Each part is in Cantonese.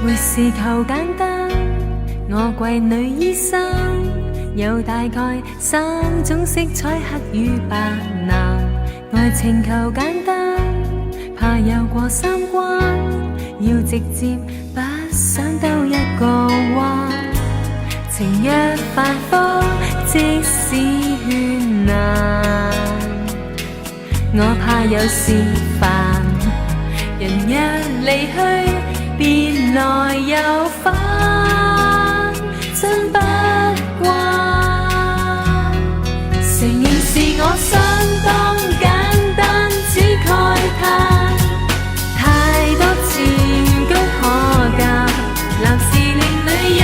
活是求简单，我贵女医生有大概3种色彩，黑与白蓝。爱情求简单，怕有过3关，要直接，不想兜一个弯。情若繁复，即使喧闹，我怕有时烦。人若离去，别来又返，真不惯。承认是我相当简单，只慨叹太多前居可鑑。男士令女人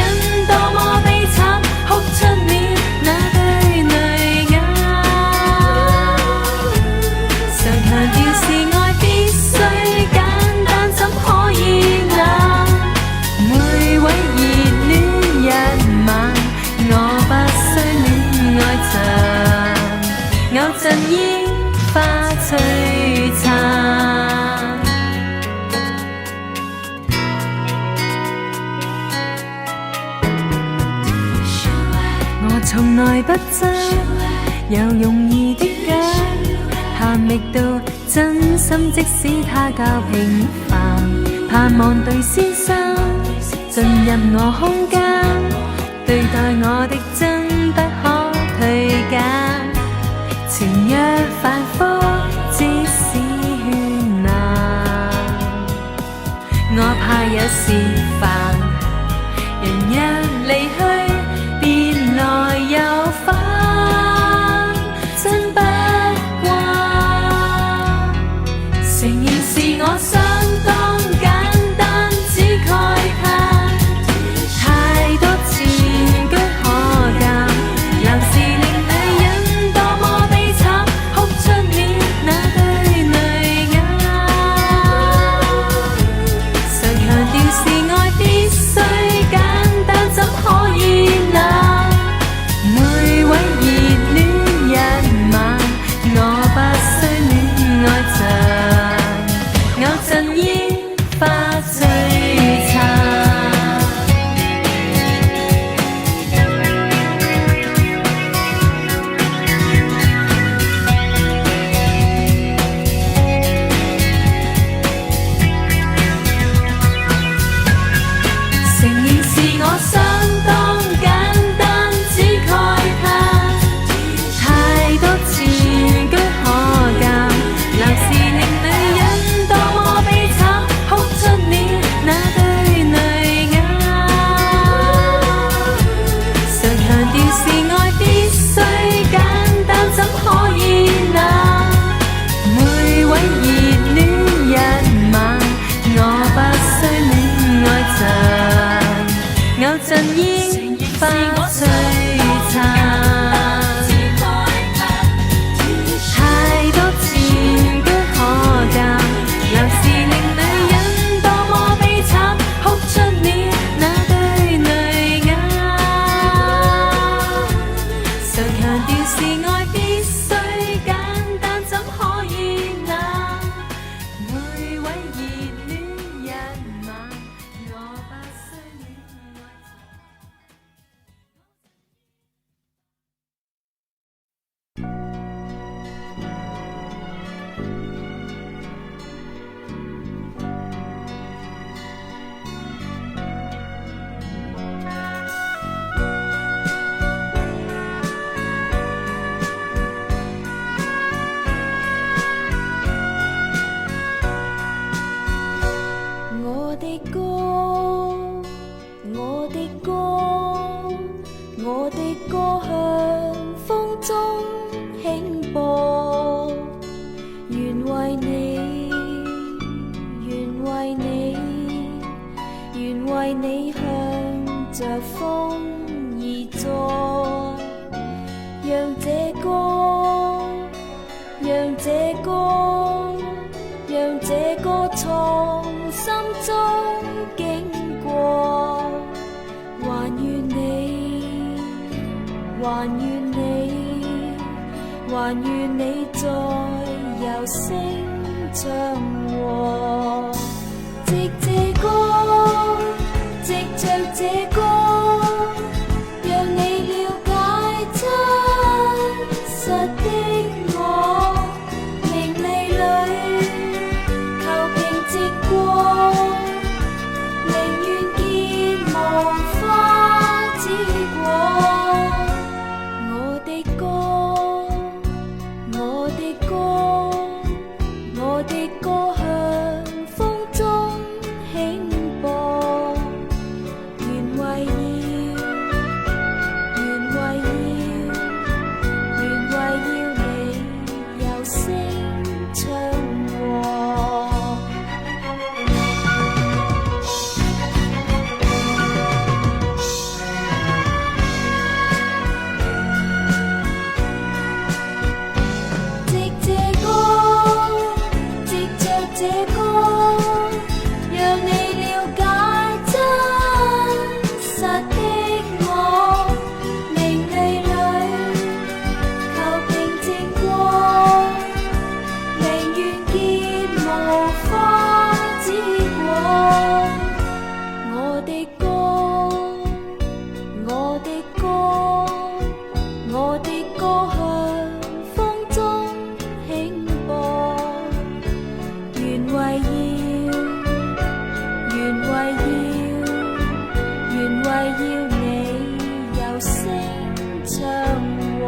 多麼悲慘，哭出了那對淚眼。常強調是愛必須簡單，怎可以冷？每位熱戀一晚，我不需戀愛場，偶陣煙花璀璨。我從來不爭有容易的假，探覓到真心，即使他較平凡。盼望對先生進入我空間，對待我的真不可退減。情若繁複，即使喧鬧，我怕有時煩。人若離去，別來又返，真不慣。承認是我相當簡單，只慨嘆太多前居可鑑。男士令女人多麼悲慘，哭出了那對淚眼。常強調是愛必須簡單，怎可以冷？每位熱戀一晚，我不需戀愛場，偶陣煙花璀璨。承認是我相當簡單，只慨嘆太多前居可鑑。男士令女人多麼悲慘，哭出了那對淚眼。常強調是愛必須簡單，怎可以冷？每位熱戀一晚，我不需戀愛場，偶陣煙花璀璨。太多前居可鑑，男士令女人多麼悲慘，哭出了那對淚眼。常強調是愛必須簡單，怎可以冷？每位熱戀一晚，我不需戀愛我的歌，我的歌，我的歌向風中輕播，願為你，願為你，願為你向着風而作，讓這歌，讓這歌，讓這歌從心中經過，還願你，還願你，還願你在柔聲唱和。藉這歌，藉着這歌，讓你了解真實的我。名利裏求平靜過，寧願見無花之果。我的歌，我的歌，我的歌向風中輕播，原為要你有聲唱和。藉這歌，藉着這歌，讓你了解真實的我。名利裏求平靜過，寧願見無花之果。我的歌，我的歌，我的歌向風中輕播，原為要你有聲唱和。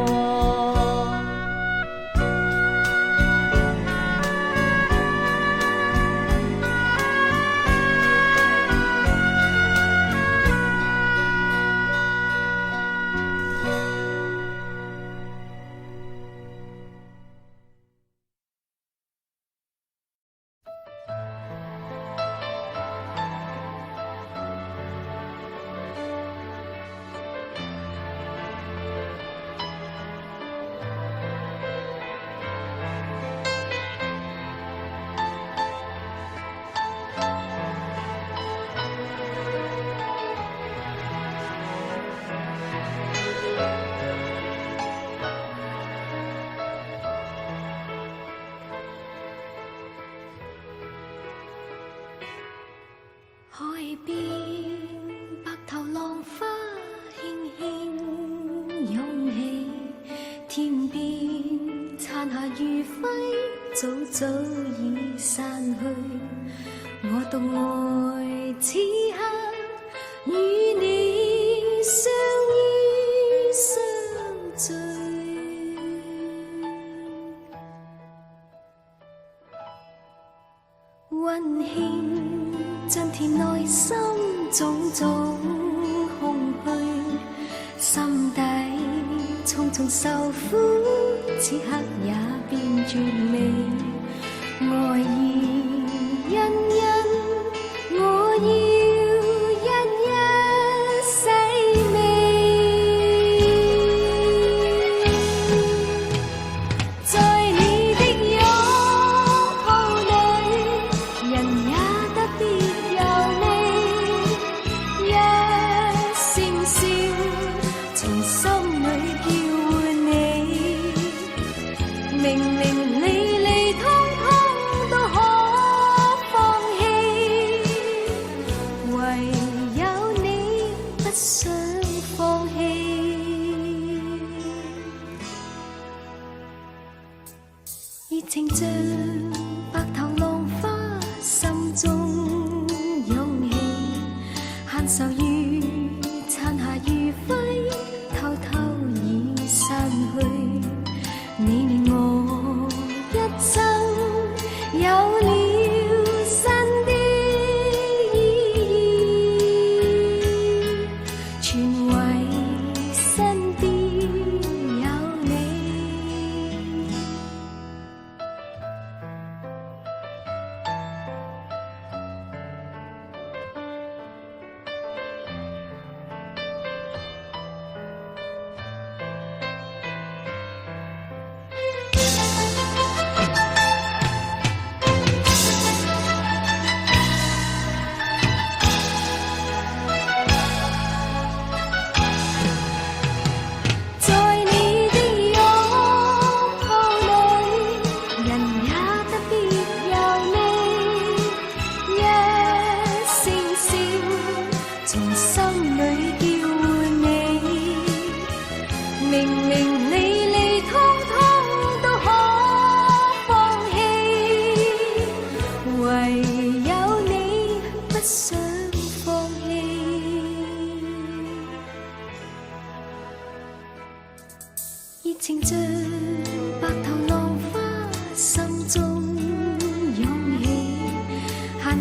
海邊白頭浪花輕輕湧起，天邊殘霞餘暉早早已散去。我獨愛此刻與你相依相聚，溫馨盡填內心種種空虛，心底重重受苦，此刻也變絕美。愛意欣欣，我要一一細味，在你的擁抱裏，人也特別有味。一聲笑，從心裏叫喚你，明明離離他。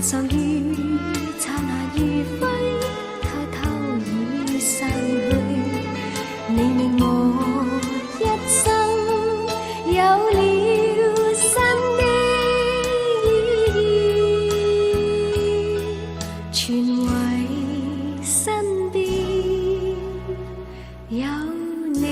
愁如刹那餘暉，偷偷已散去。你令我一生有了新的意義，全為身邊有你。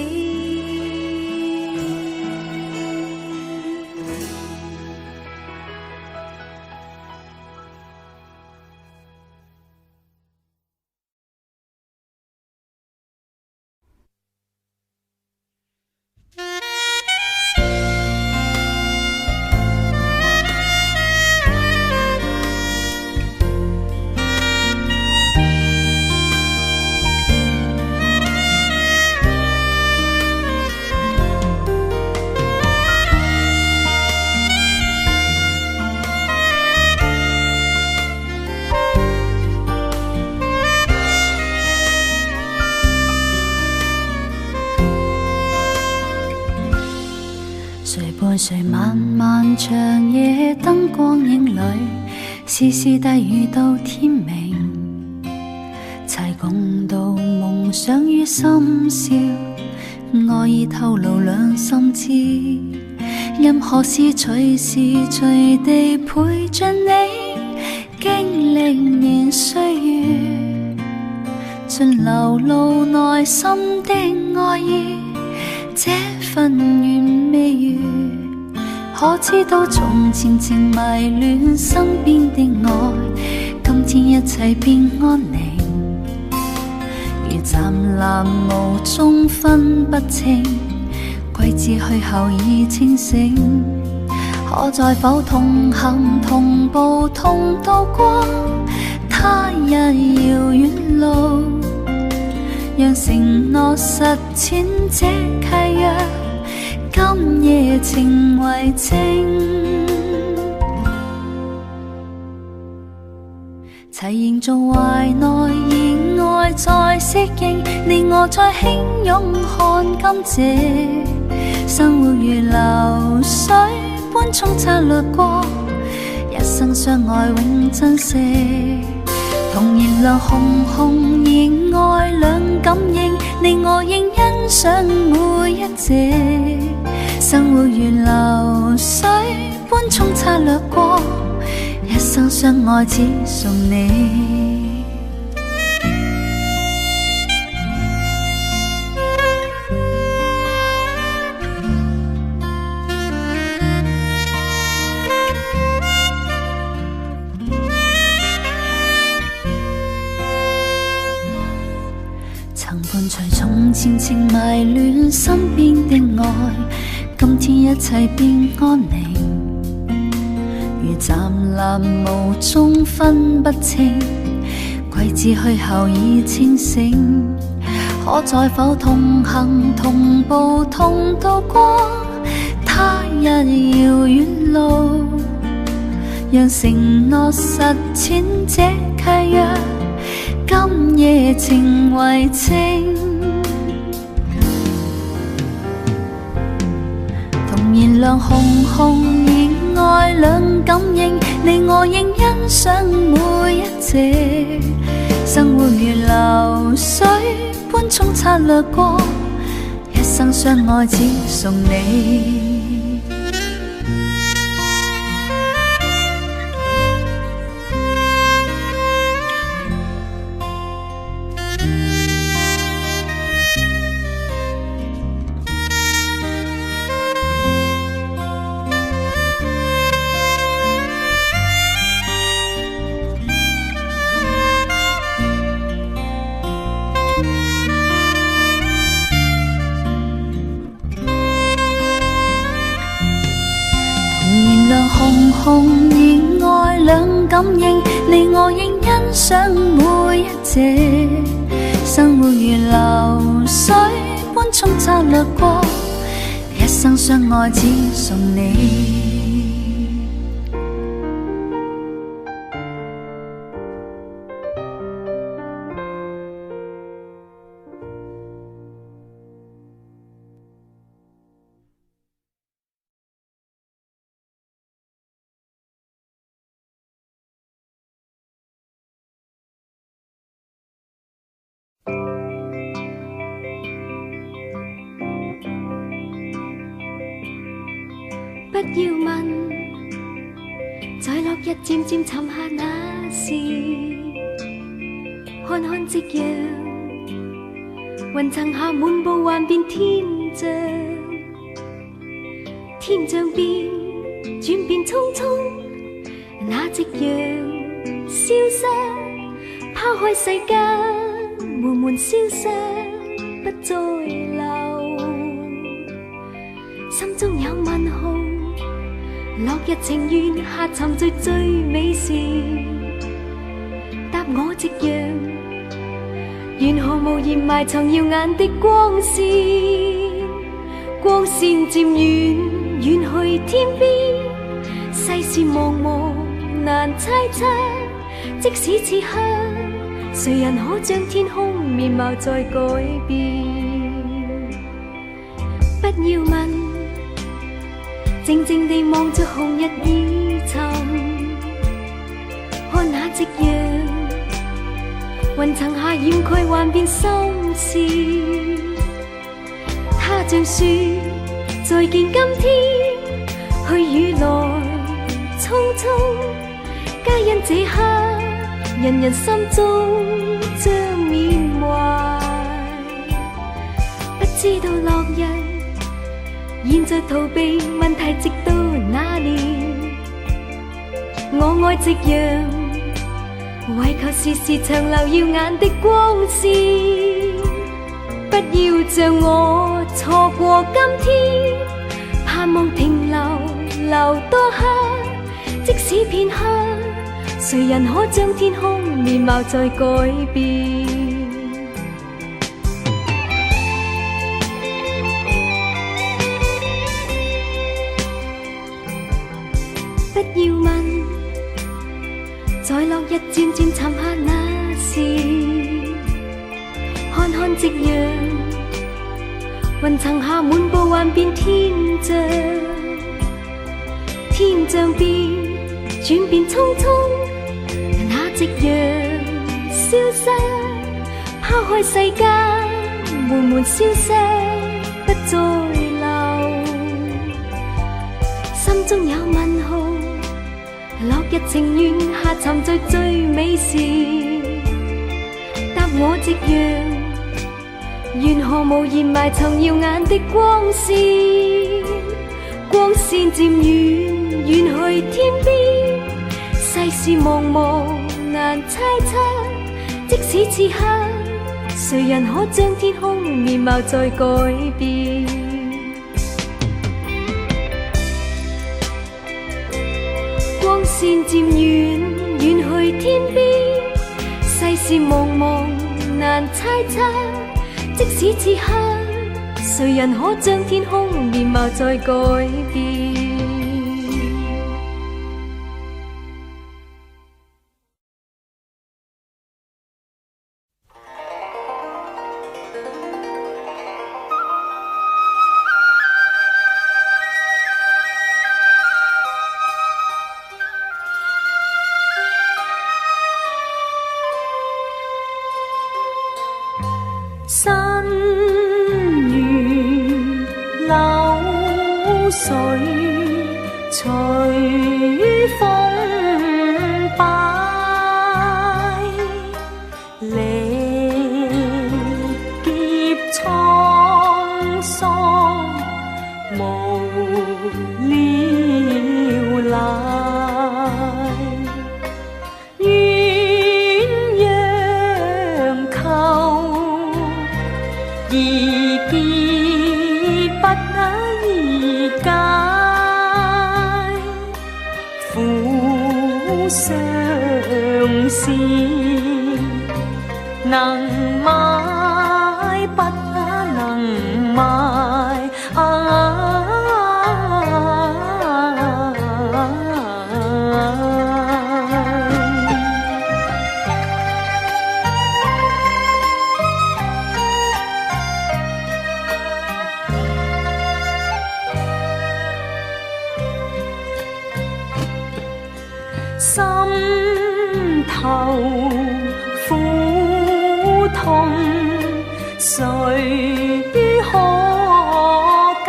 誰伴誰漫漫長夜燈光影裏，絲絲低語到天明，齊共度夢想於深宵，愛意透露兩心知，任何事隨時隨地陪着你，經歷年歲月，盡流露內心的愛意，這份完美遇，可知道從前情迷戀身邊的愛，今天一切變安寧，如湛藍霧中分不清，季節去後已清醒，可在否同行同步同渡過他日遙遠路，讓承諾實踐這契約，今夜情為證，齊營造懷內意愛再適應，你我再輕擁看今夕，生活如流水般沖刷掠過，一生相愛永珍惜，同燃亮紅紅熱愛兩感應，你我應欣賞每一夕，生活如流水般沖刷掠過，一生相愛只送你。曾伴隨從前情迷戀身邊的愛，今天一切變安寧，如湛藍霧中分不清，季節去後已清醒，可在否同行同步同渡過他日遙遠路，讓承諾實踐這契約，今夜情為證，同燃亮紅紅熱愛兩感應，你我應欣賞每一夕，生活如流水般沖刷掠過，一生相愛只送你。紅紅熱愛兩感應，你我應欣賞每一夕，生活如流水般沖刷掠過，一生相愛只送你。要問，在落日漸漸沉下那時，看看夕陽，雲層下滿布幻變天象，天象變，轉變匆匆，那夕陽消失，拋開世間，緩緩消失，不再留。心中有問號，落日情願下沉醉最美時，答我夕陽，願毫無言埋藏耀眼的光線，光線漸遠，遠去天邊，世事茫茫難猜測，即使此刻，誰人可將天空面貌再改變？不要問，靜靜地望着紅日已沉，看那夕陽，雲層下掩蓋幻變心事。他像說再見今天，去與來匆匆，皆因這刻人人心中將緬懷。不知道落日現在逃避問題，直到那年，我愛夕陽，為求時時長留耀眼的光線。不要像我錯過今天，盼望停留留多刻，即使片刻，誰人可將天空面貌再改變？不要問，在落日漸漸沉下那時，看看夕陽，雲層下滿布幻變天象，天象變，轉變匆匆，那夕陽消失，拋開世間，緩緩消失，不再留。心中有問號，落日情願下沉醉最美時，答我夕陽，願毫無言埋藏耀眼的光線，光線漸遠，遠去天邊，世事茫茫難猜測，即使此刻，誰人可將天空面貌再改變？光線漸遠，遠去天邊，世事茫茫難猜測，即使此刻，誰人可將天空面貌再改變？新園流水隨風擺，歷劫滄桑無聊賴，鴛鴦求易結不易解，苦相思能買不能買心頭苦痛誰可解？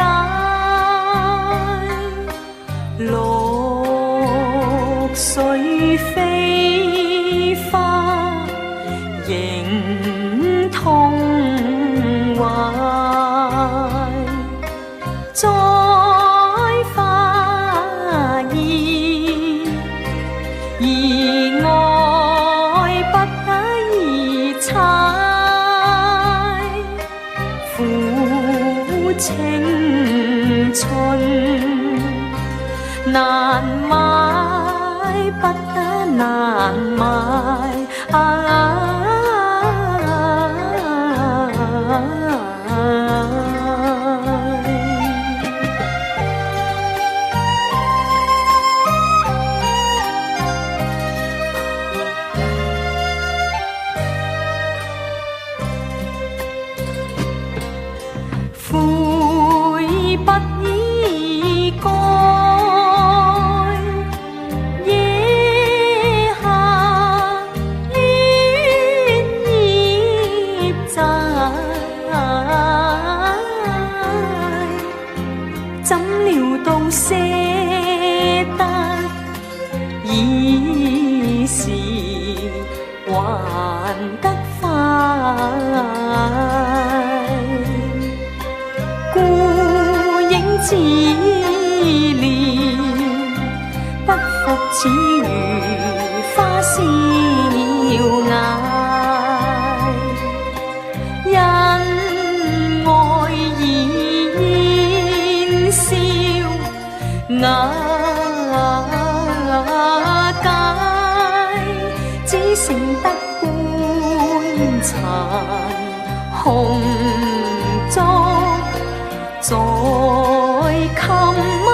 水飛花，仍痛懷。再花意，而愛不可猜。苦青春難買，不得難買。悔不已該，野下戀葉債，怎料到捨得已是還得快。孤影自憐，不復似如花笑顏。因愛已煙消瓦解，只剩得棺殘紅燭在琴懷。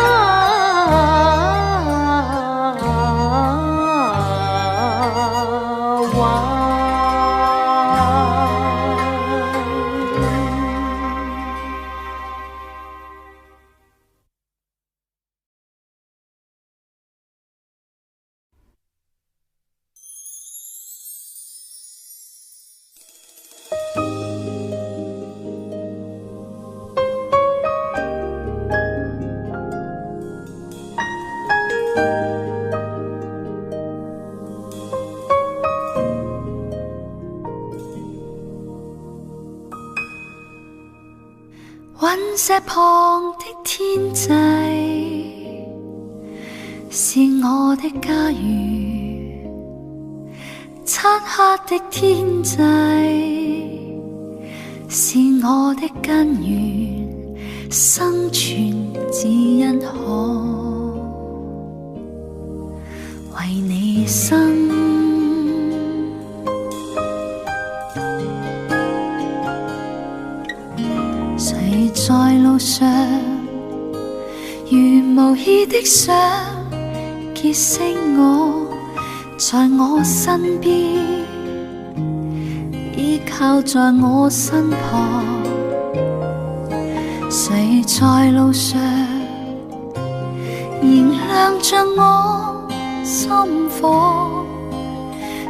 隕石旁的天際是我的家園，漆黑的天際是我的根源，生存只因可為你生。在路上如無意的想結識我，在我身邊依靠在我身旁。誰在路上燃亮着我心火，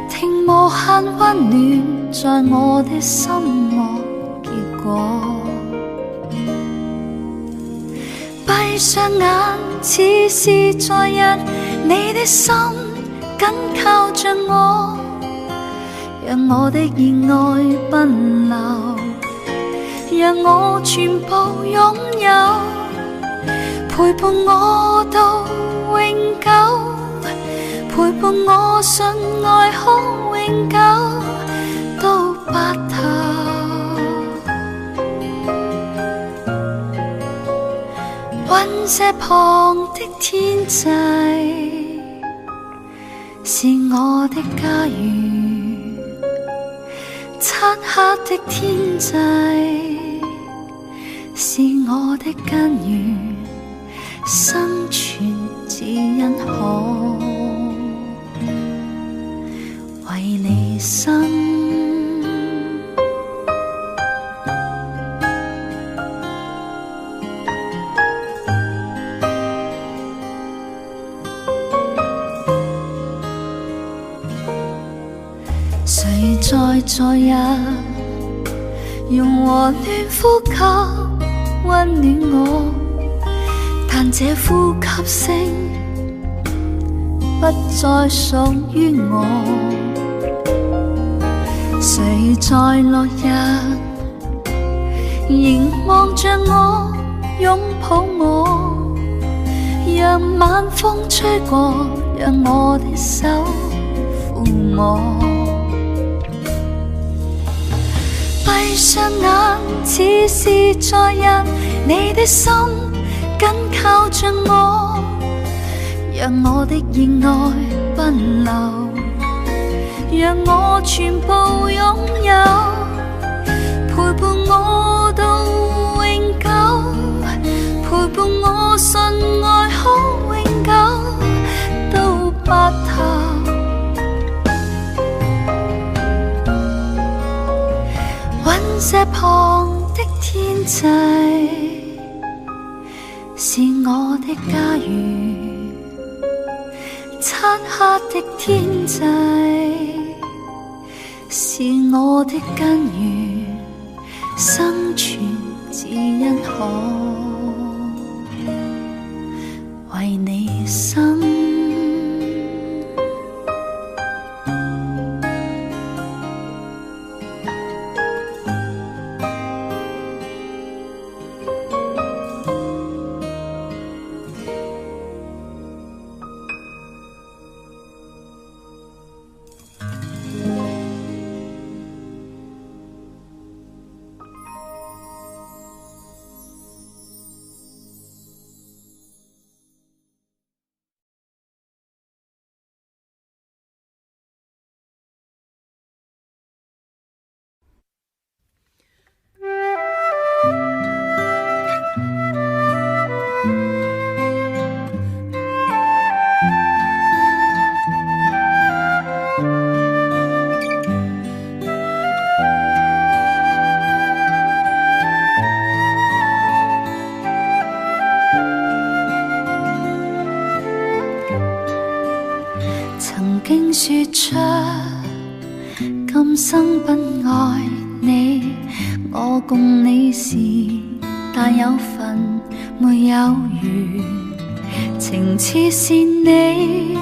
聽無限溫暖在我的心窩結果。閉上眼，似是昨日，你的心緊靠着我，讓我的熱愛奔流，讓我全部擁有，陪伴我到永久，陪伴我信愛可永久到白頭。隕石旁的天際是我的家園，漆黑的天際是我的根源，生存只因可為你生。誰在昨日用和暖呼吸溫暖我，但這呼吸聲不再屬於我。誰在落日凝望着我，擁抱我，讓晚風吹過，讓我的手撫摸。閉上眼，似是昨日，你的心緊靠着我，讓我的熱愛不流，讓我全部擁有，陪伴我到永久，陪伴我信愛可永久到白頭。隕石旁的天際是我的家園，漆黑的天際是我的根源，生存只因可為你生。說出今生不愛你，我共你是但有份沒有緣，情似是你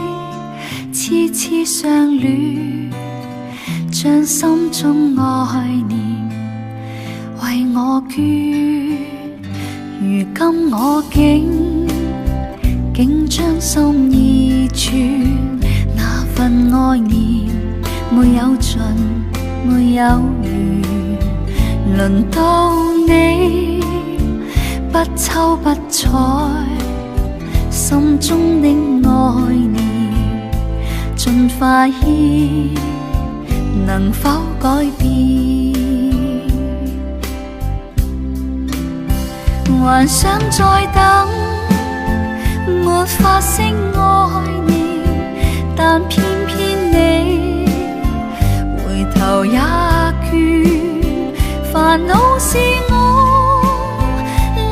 痴痴相戀，將心中愛念為我捐，如今我竟將心意傳，份愛念沒有盡，沒有完，輪到你不瞅不睬，心中的愛念盡快意，能否改變？還想再等，沒法聲愛念，但偏偏你回頭也倦，煩惱是我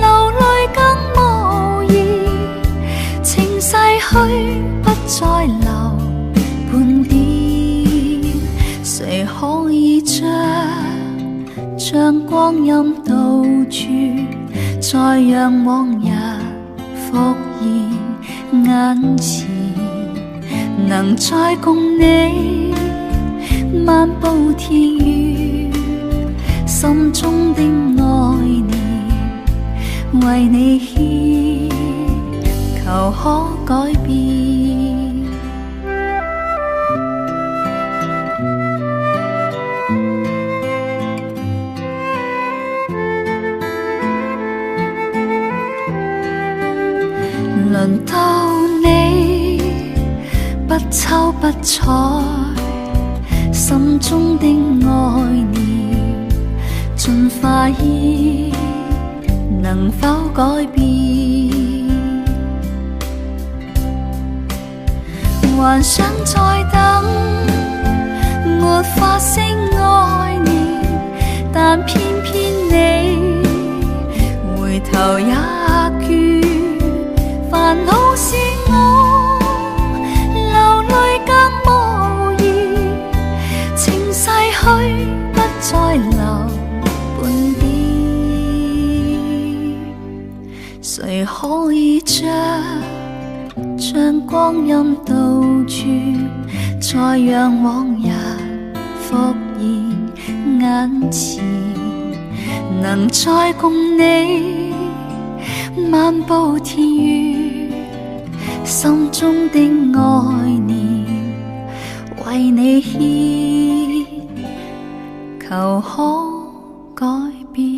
流淚更無言，情逝去不再留半點，誰可以將光陰倒轉，再讓往日復現眼前，能再共你漫步田園，心中的愛念為你獻，求可改變。輪到你不瞅不睬，心中的愛念盡化意，能否改變？還想再等，沒法聲愛念，但偏偏你回頭也倦，煩惱是我流淚更無言，情逝去不再留半點，誰可以將光陰倒住，再讓往日復現眼前，能再共你漫步田園，心中的愛念為你獻，求可改變。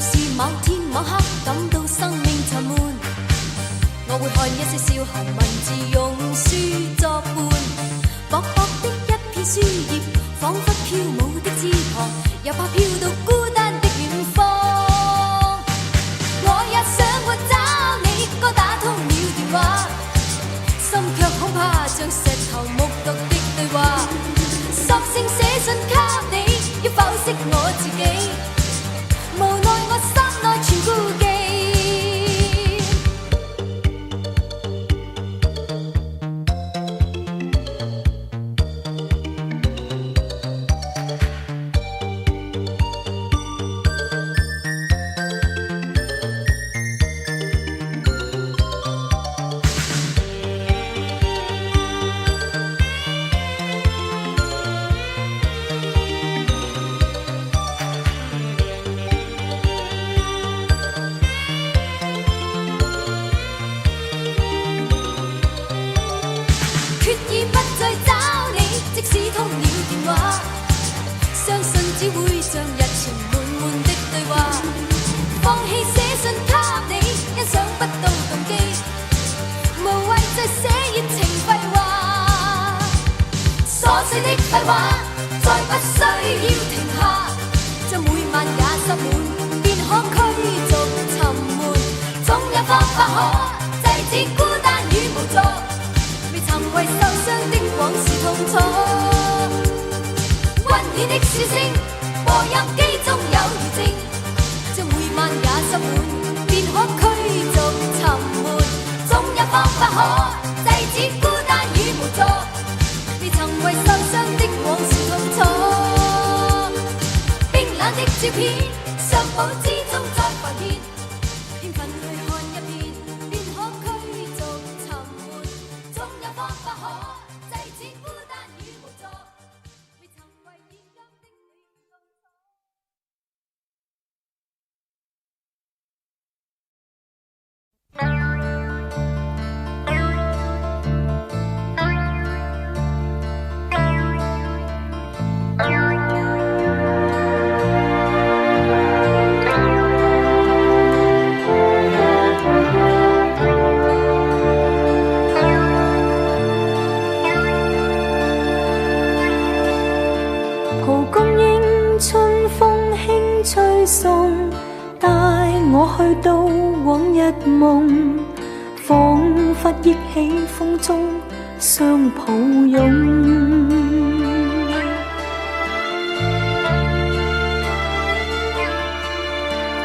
是某天某刻感到生命沉闷，我會看一些小孩文字用書作伴，薄薄的一片書頁，彷彿飄舞的枝旁，又怕飄到孤單的遠方。我也想過找你，歌打通了電話，心卻恐怕像石頭木獨的對話，索性寫信給你，要剖析我自己，無奈我心內全孤寂。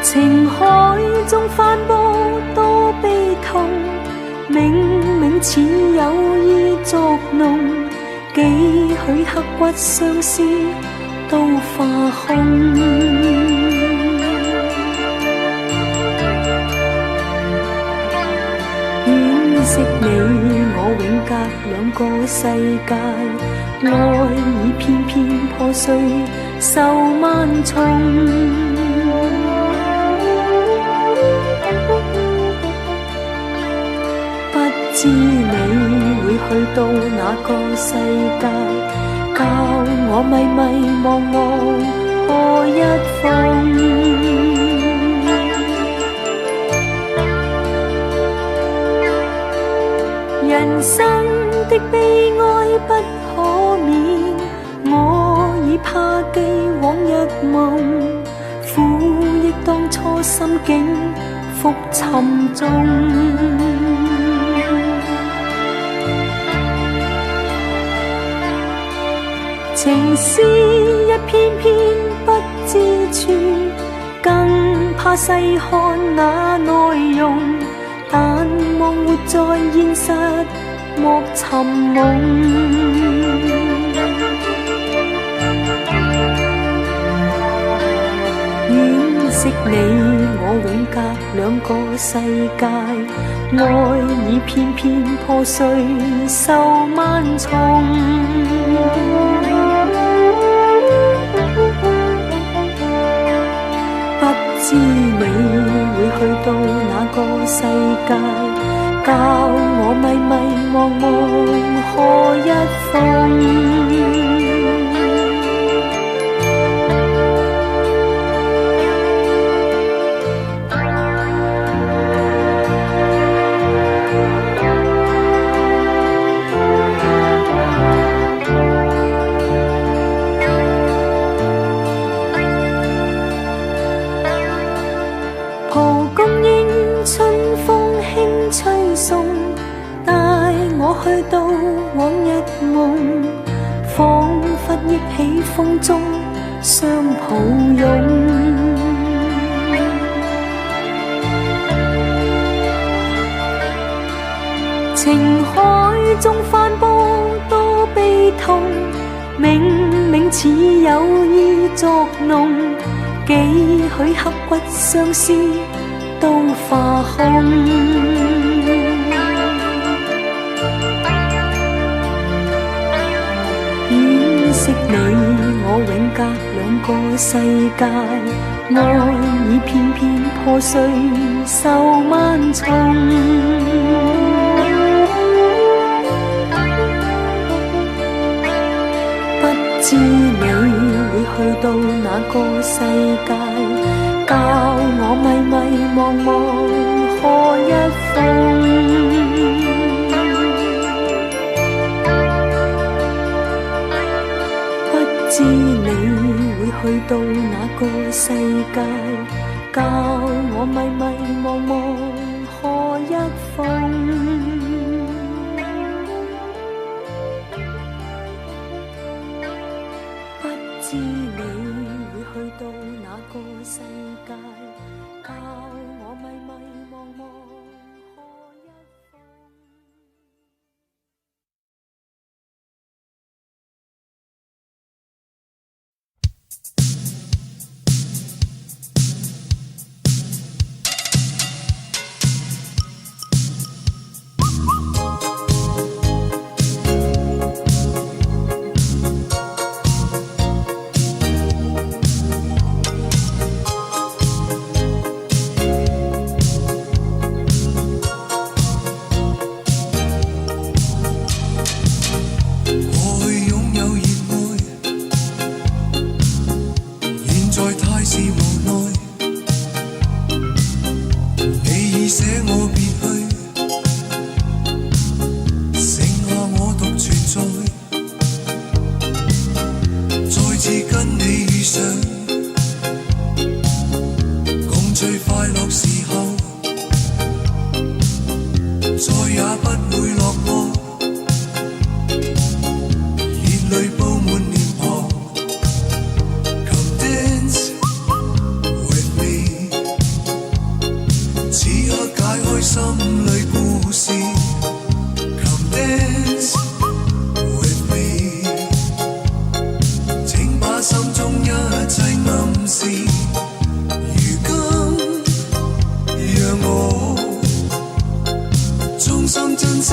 情海中翻波多悲痛，冥冥似有意作弄，幾許刻骨相思都化空。惋惜你我永隔兩個世界，愛已偏偏破碎受萬重。不知你會去到哪個世界，教我迷迷惘惘何一方。人生的悲哀不可免，我已怕記往日夢，苦憶當初心境復沉重。情詩一篇篇不知處，更怕細看那內容，但望活在現實莫尋夢。惋惜你我永隔兩個世界，愛已偏偏破碎受萬重。不知你會去到哪個世界，教我迷迷惘惘何一方。蒲公英春風輕吹送，帶我去到往日夢，彷彿憶起風中相抱擁。情海中翻波多悲痛，冥冥似有意作弄，幾許刻骨相思都化空。惋惜你我永隔兩個世界，愛已偏偏破碎受萬重。不知你會去到哪個世界，教我迷迷茫茫何一風。不知你會去到哪個世界，教我迷迷茫茫何一風。不知你會去到哪個世界，教我迷迷茫茫何一風。真心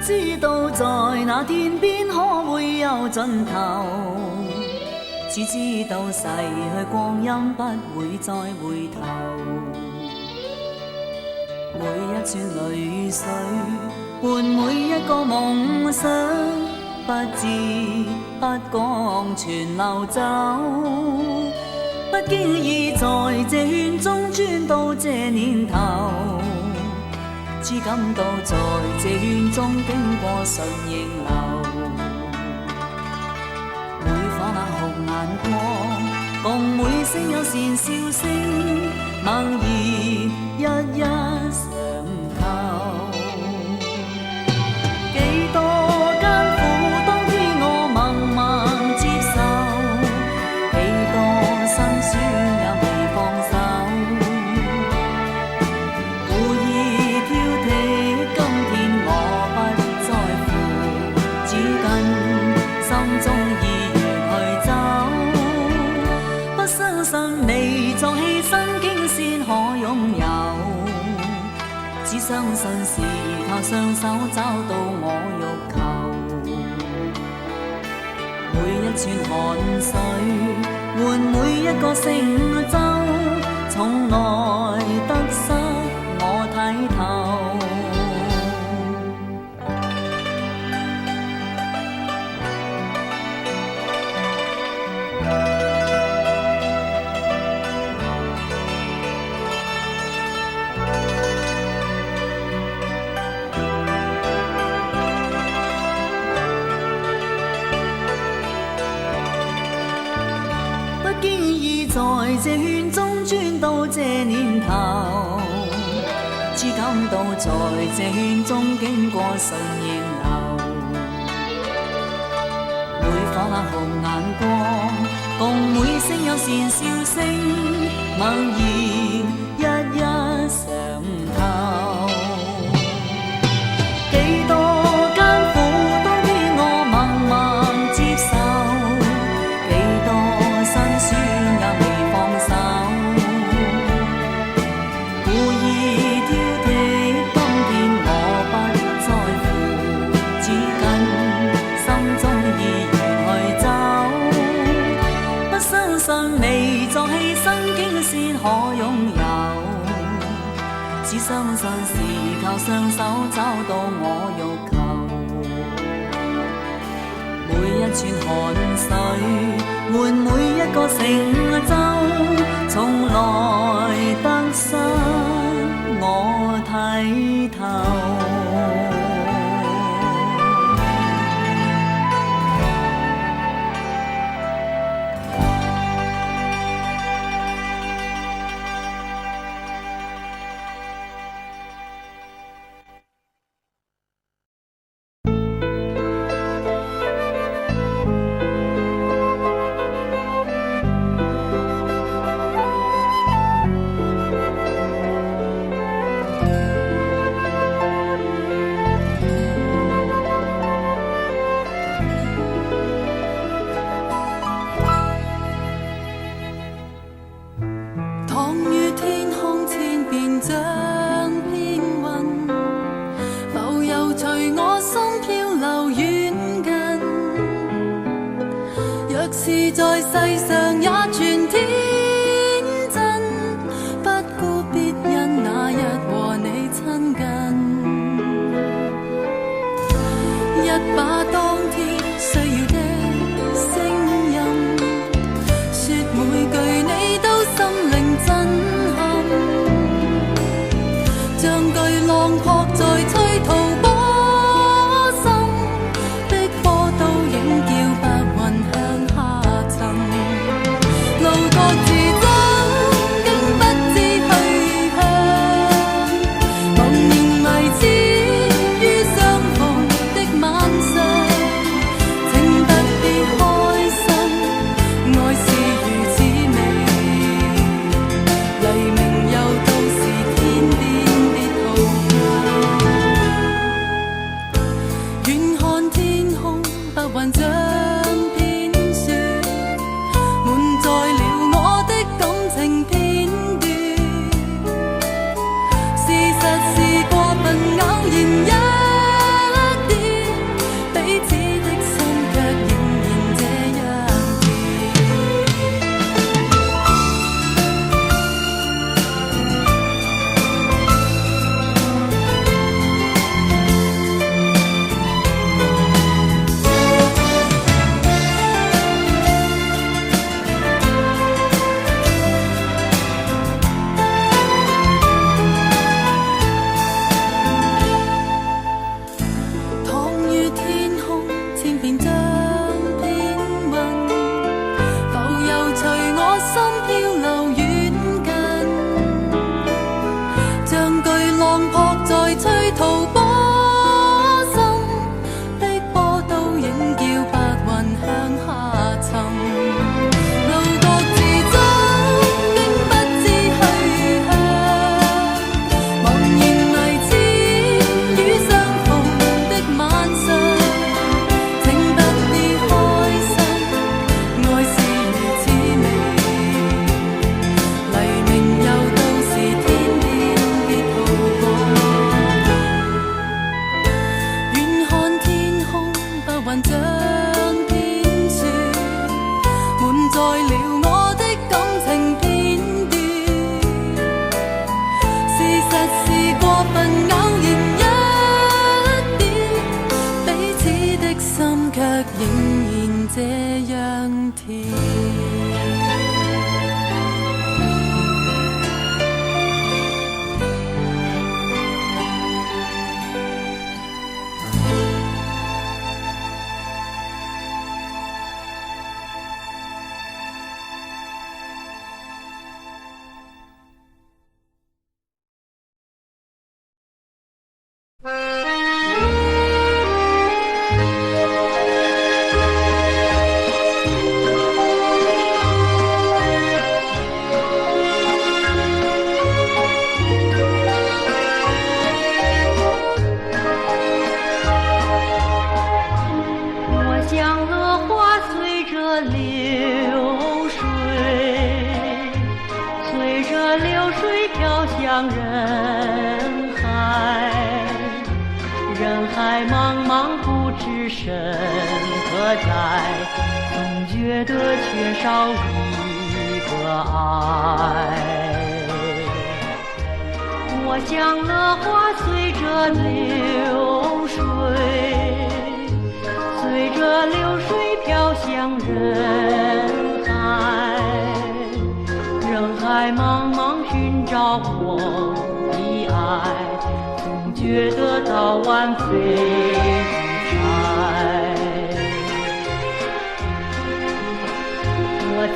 知道在那天边可會有盡頭，只知道逝去光陰不會再回頭。每一串淚水伴每一個夢想，不知不覺全流走。不經意在這圈中鑽到這年頭，只感到在這圈中經過順應流。每顆那紅眼光，共每聲有善笑聲，猛然一一嘗透。幾多艱苦當天我默默接受，幾多辛酸也未放手。故意挑剔，今天我不在乎，只跟心中意願去走。不相信未作犧牲竟先可擁有，只相信是靠雙手找到我欲求。每一串汗水換每一個成就，從來得失我睇透。不經意在這圈中鑽到這年頭，只感到在這圈中經過順應流。每顆那紅眼光，共每聲有善笑聲，猛然一一嘗透。幾多艱苦當天我默默接受，幾多辛酸也未放手。故意挑剔，今天我不在乎，只跟心中意願去走。不相信未作犧牲竟先可擁有，只相信是靠雙手找到我欲求。每一串汗水換每一個成就，從來得失我睇透。躺於天空千變像片雲，浮游隨我心漂流遠近。若是在世上也全天真，不顧別人那日和你親近。一把當天需要的聲音，說每句你都心靈震撼，像巨浪撲在催吐波心，逼波倒影叫白雲向下沉。路各自爭，竟不知去向，茫然迷失於相逢的晚上，請不必開心，愛是如此美。黎明又到時，天邊別逃避。遠看天空，白雲像片雪，滿載了我的感情片段。事實是過分偶然一點，雲像天書，滿載了我的感情片段。事實是過分偶然一點，彼此的心卻仍然這樣甜。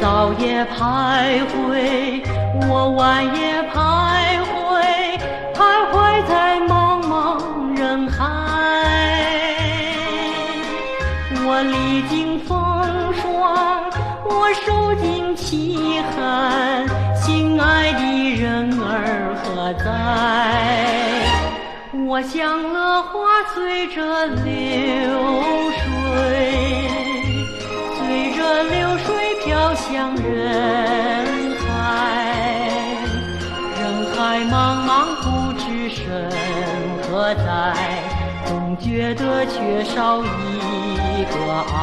早也徘徊，我晚也徘徊，徘徊在茫茫人海。我历经风霜，我受尽凄寒，心爱的人儿何在？我像乐花随着流水，随着流水飘向人海，人海茫茫不知身何在，总觉得缺少一个爱。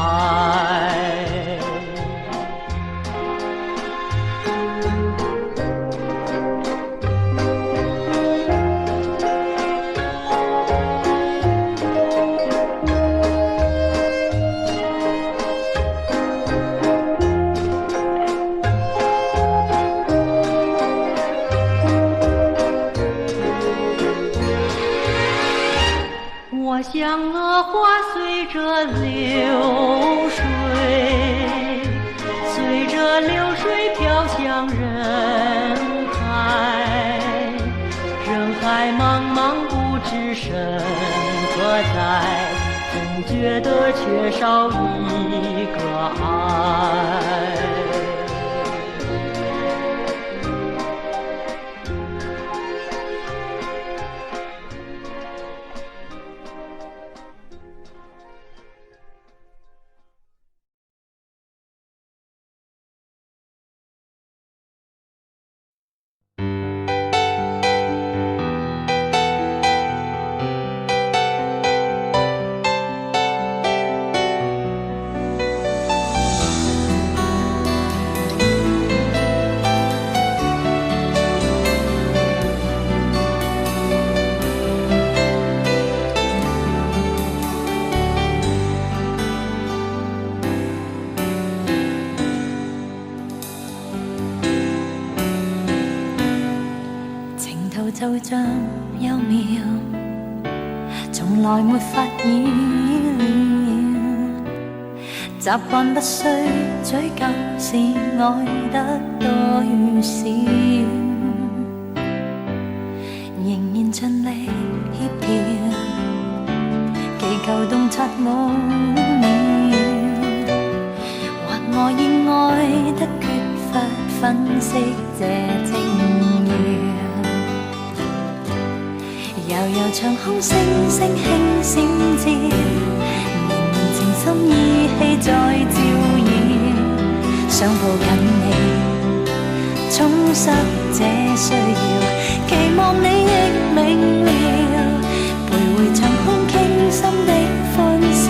我像乐花随着流水，随着流水飘向人海，人海茫茫不知身何在，总觉得缺少一个爱。就像幼苗，從來沒法意料，習慣不需追究是愛得多與少，仍然盡力協調，祈求洞察奧妙，或我已愛得缺乏分析這精要。悠悠長空星星輕閃照，綿綿情深意氣在照耀，想抱緊你，充塞這需要，期望你亦明了，徘徊長空傾心的歡笑，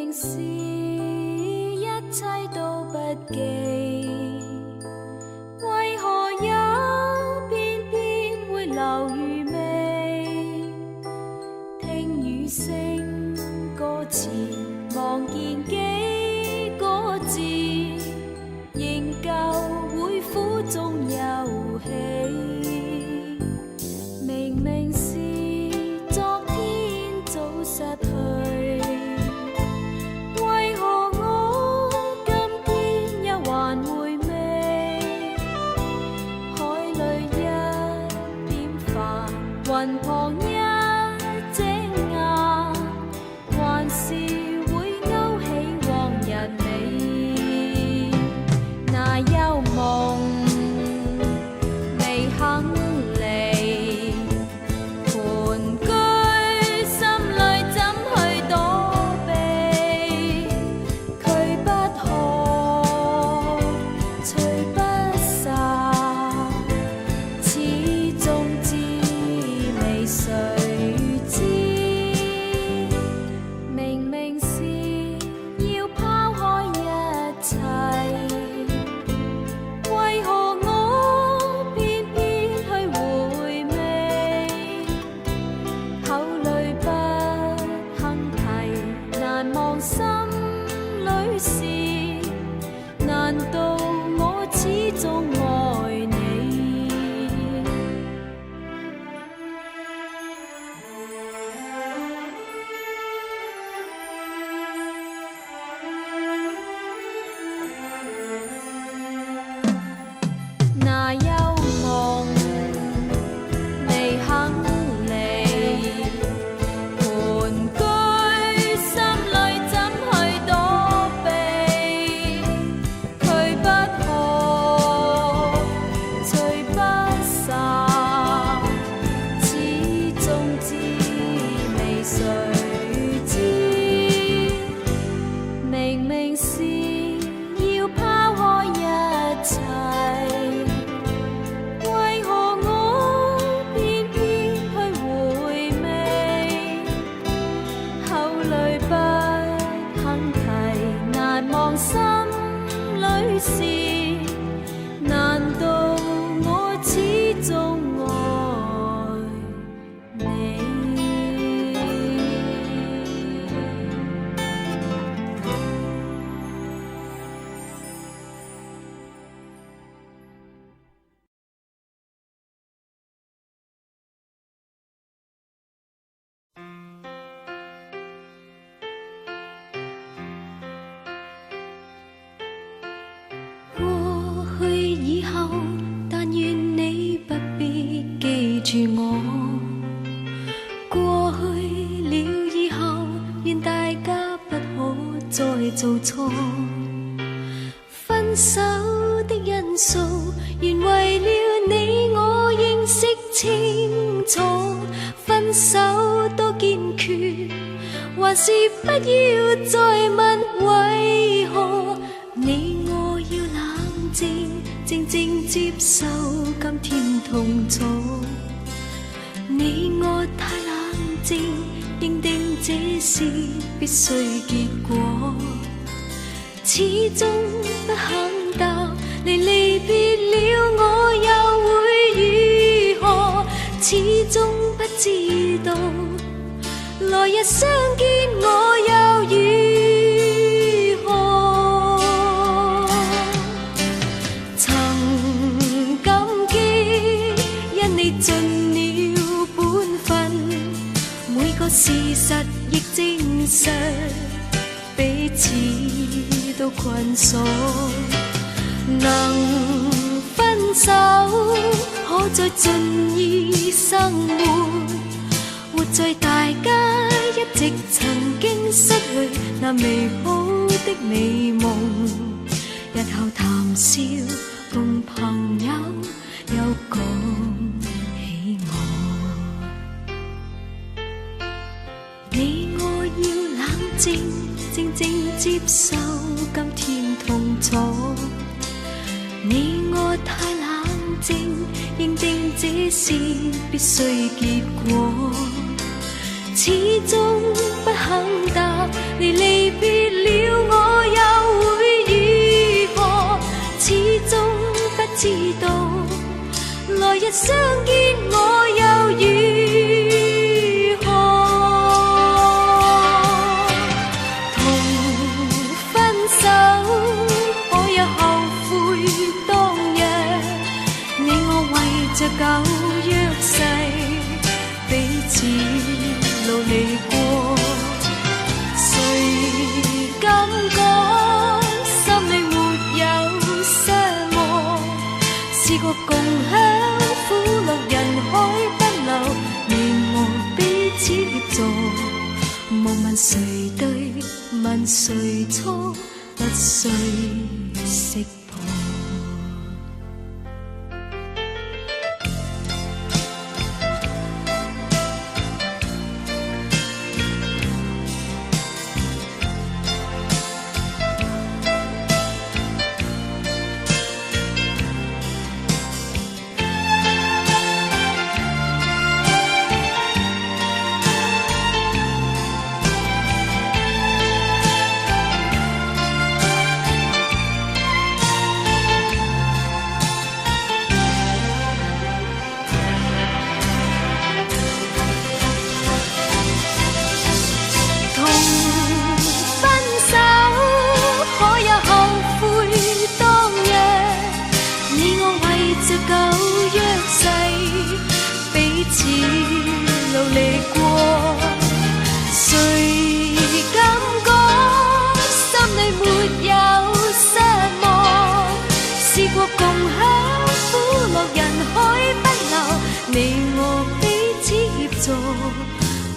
明是一切都不記，為何也偏偏會留餘味？聽雨聲歌詞，望見幾個字，仍舊會苦中有喜。明明是昨天早失去，為何我今天又還回味？海裏一點帆，雲旁一隻雁，還是會勾起往日美。那幽夢未肯離，盤踞心裏怎去躲避？拒不可，隨不散，始終滋味誰知？明明是要拋開一切，為何我偏偏去回味？口裏不肯提，難忘心裏事，難道我始終愛你？那幽夢未肯離，盤踞心裏怎去躲避？拒不可，隨不散，始終滋味誰知？明明是要拋開一切，為何我偏偏去回味？口裏不肯提，難忘心裏事，難道我始終愛你？過去以後，但願你不必記住我。過去了以後，願大家不可再做錯。分手的因素，原為了你我認識清楚。分手多堅決，還是不要再問為何？你我要冷靜，靜靜接受今天痛楚。你我太冷靜，認定這是必須結果。始終不肯答，你離別了我又會如何？始終不知道，來日相見我又如何？曾感激，因你盡了本分，每個事實亦證實彼此都困鎖。能分手，可再盡意生活，活在大家一直曾經失去那美好的美夢。日後談笑共朋友，又講起我。你我要冷靜，靜靜接受今天痛楚。你我太冷靜，認定這是必須結果。始始终不肯答。你离别了，我又会如何？始终不知道，来日相见我又如何？同分手，可有後悔當日？你我為着舊約誓，彼此努力過。誰敢講心裏沒有相和？試過共享苦樂，人海不留，你我彼此協助。莫問誰對，問誰錯，不需識破。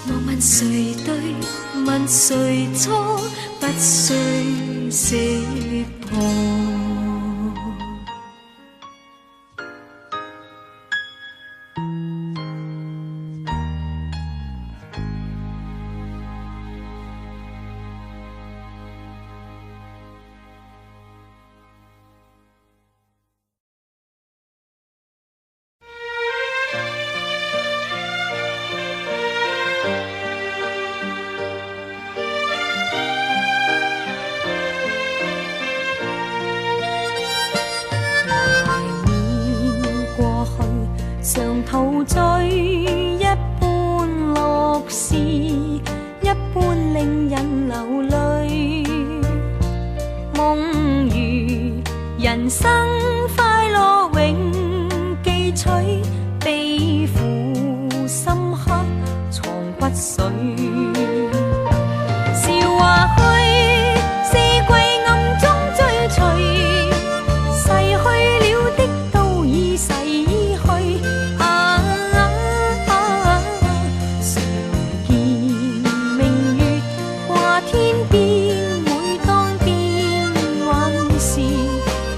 莫問誰對，問誰錯，不需識破。陶醉一般樂事，一般令人流淚。夢如人生快樂永記取，悲苦深刻藏骨髓。笑話去，四季暗中追隨，逝去了的都已逝去。天邊每當變幻時，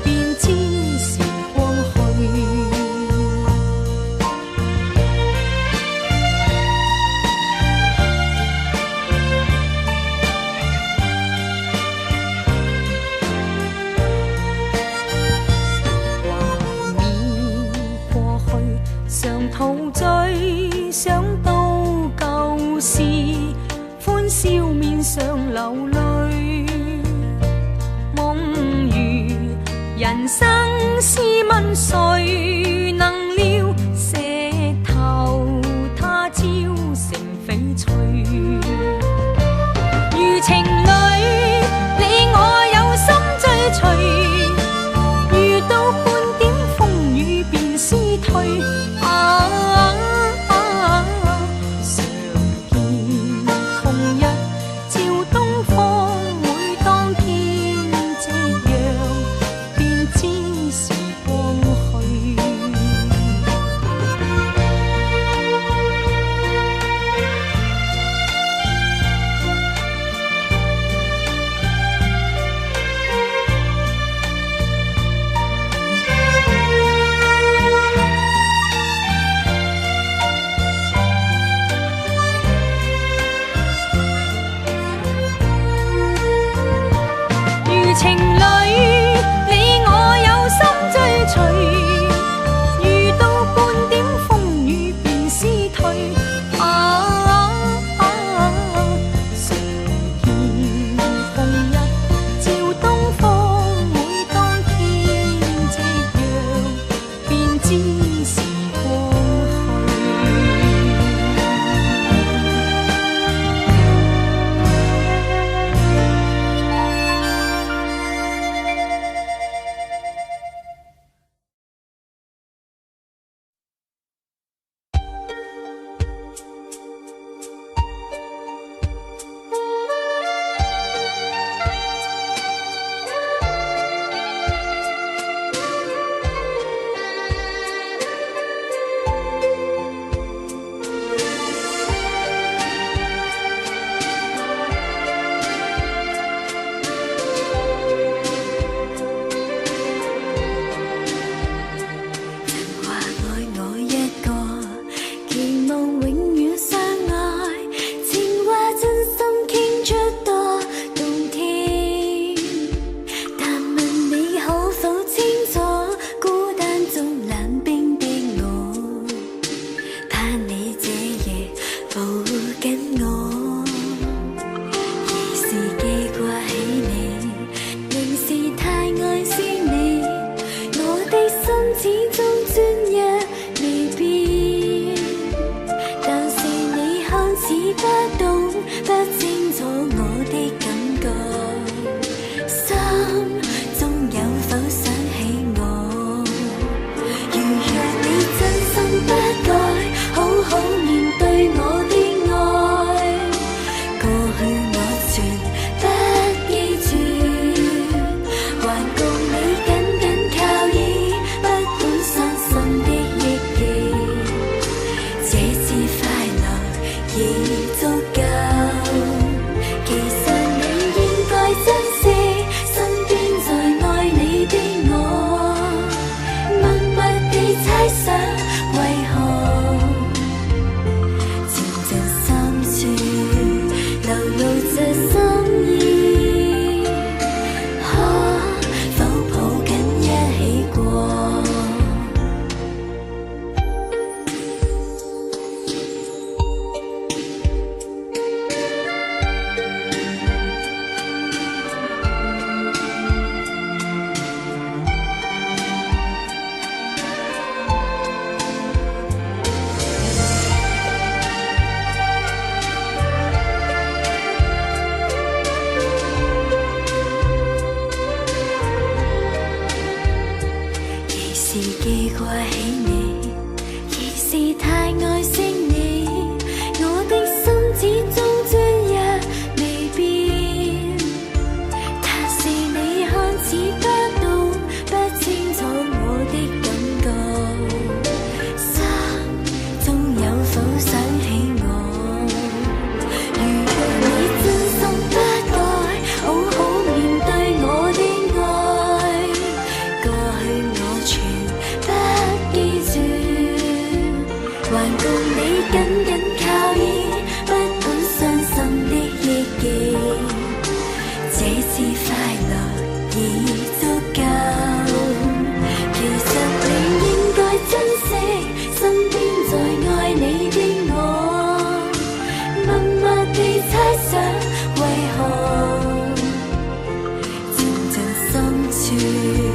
便知時光去。懷緬過去，常陶醉，想到舊事。歡笑面上流淚，夢如人生試問誰能料，石頭他朝成翡翠。如情侶，你我有心追隨，遇到半點風雨便思退。情侶，你我有心追隨，遇到半點風雨便思退。雪。